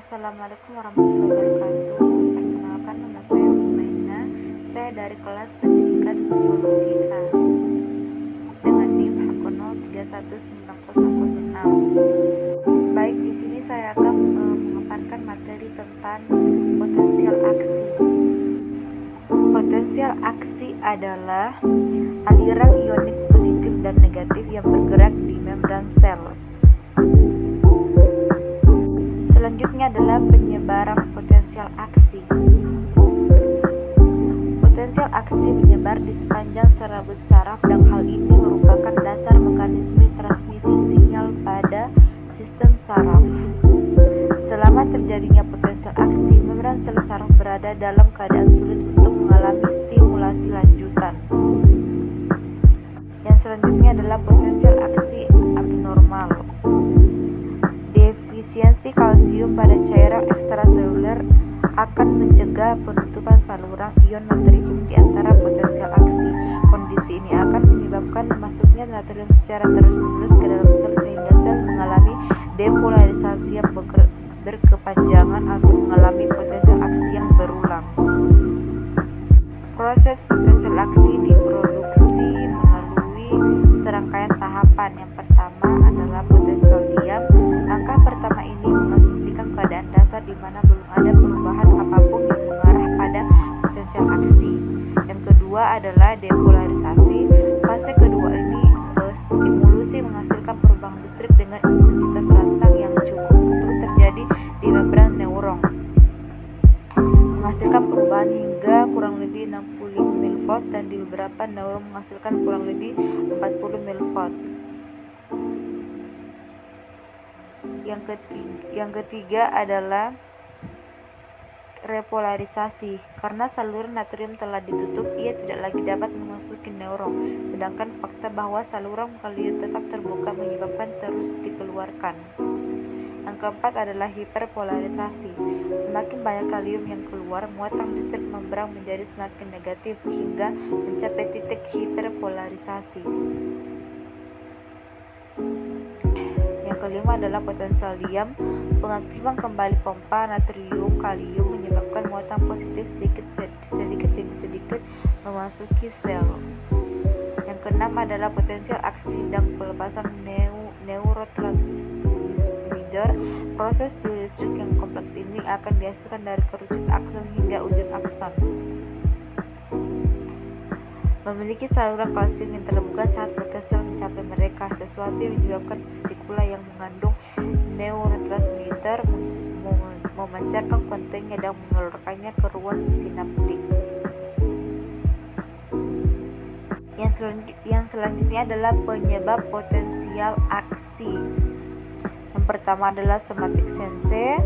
Assalamualaikum warahmatullahi wabarakatuh. Perkenalkan, nama saya Umaina. Saya dari kelas pendidikan biologi A dengan NIM Hakono 319006. Baik, di sini saya akan memaparkan materi tentang potensial aksi. Potensial aksi adalah aliran ionik positif dan negatif yang bergerak di membran sel. Selanjutnya adalah penyebaran potensial aksi. Potensial aksi menyebar di sepanjang serabut saraf dan hal ini merupakan dasar mekanisme transmisi sinyal pada sistem saraf. Selama terjadinya potensial aksi, membran sel saraf berada dalam keadaan sulit untuk mengalami stimulasi lanjutan. Yang selanjutnya adalah potensial aksi abnormal. Defisiensi kalsium pada cairan ekstraseluler akan mencegah penutupan saluran ion natrium di antara potensial aksi. Kondisi ini akan menyebabkan masuknya natrium secara terus-menerus ke dalam sel sehingga sel mengalami depolarisasi yang berkepanjangan atau mengalami potensial aksi yang berulang. Proses potensial aksi diproduksi melalui serangkaian tahapan. Yang pertama adalah potensial diam. Langkah pertama ini mengasumsikan keadaan dasar di mana belum ada perubahan apapun yang mengarah pada potensial aksi. Yang kedua adalah depolarisasi. Fase kedua ini stimulusi menghasilkan perubahan listrik dengan intensitas rangsang yang cukup untuk terjadi di membran neuron, menghasilkan perubahan hingga kurang lebih 65 mV dan di beberapa neuron menghasilkan kurang lebih 40 mV. Yang ketiga adalah repolarisasi. Karena saluran natrium telah ditutup, ia tidak lagi dapat memasuki neuron, sedangkan fakta bahwa saluran kalium tetap terbuka menyebabkan terus dikeluarkan. Yang keempat adalah hiperpolarisasi. Semakin banyak kalium yang keluar, muatan listrik membran menjadi semakin negatif hingga mencapai titik hiperpolarisasi. Yang kelima adalah potensial diam. Pengaktifan kembali pompa natrium kalium menyebabkan muatan positif sedikit demi sedikit memasuki sel. Yang keenam adalah potensial aksi dan pelepasan neurotransmitter. Proses biolistrik yang kompleks ini akan dihasilkan dari kerucut akson hingga ujung akson. Memiliki saluran kalsium yang terbuka saat potensial mencapai mereka, sesuatu yang menyebabkan vesikula yang mengandung neurotransmitter memancarkan kontennya dan mengeluarkannya ke ruang sinaptik. Yang selanjutnya adalah penyebab potensial aksi. Yang pertama adalah somatic sense,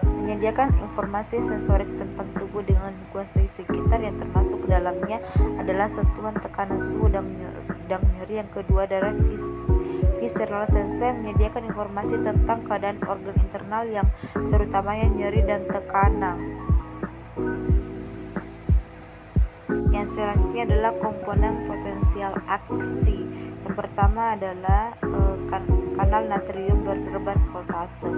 menyediakan informasi sensorik tentang tubuh dengan lingkungan sekitar yang termasuk dalamnya adalah sentuhan, tekanan suhu, dan nyeri. Yang kedua adalah visceral sense, menyediakan informasi tentang keadaan organ internal yang terutamanya nyeri dan tekanan. Yang selanjutnya adalah komponen potensial aksi. Yang pertama adalah kanal natrium bergerbang voltase.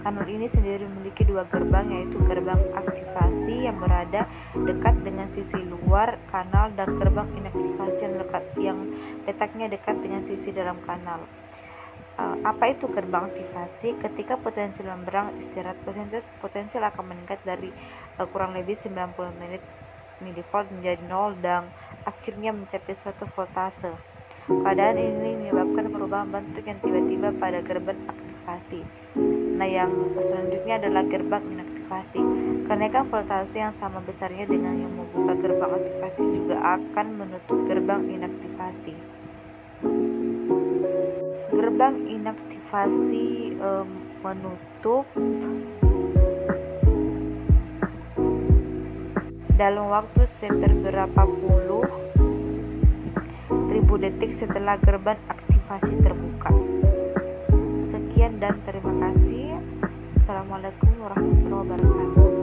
Kanal ini sendiri memiliki dua gerbang, yaitu gerbang aktivasi yang berada dekat dengan sisi luar kanal dan gerbang inaktivasi yang letaknya dekat dengan sisi dalam kanal. Apa itu gerbang aktivasi? Ketika potensial membran istirahat, potensial akan meningkat dari kurang lebih 90 mV menjadi 0 dan akhirnya mencapai suatu voltase. Keadaan ini menyebabkan perubahan bentuk yang tiba-tiba pada gerbang aktivasi. Nah, yang selanjutnya adalah gerbang inaktivasi. Kenaikan voltase yang sama besarnya dengan yang membuka gerbang aktivasi juga akan menutup gerbang inaktivasi. Gerbang inaktivasi menutup dalam waktu seberapa puluh ribu detik setelah gerbang aktivasi terbuka. Sekian dan terima kasih. Assalamualaikum warahmatullahi wabarakatuh.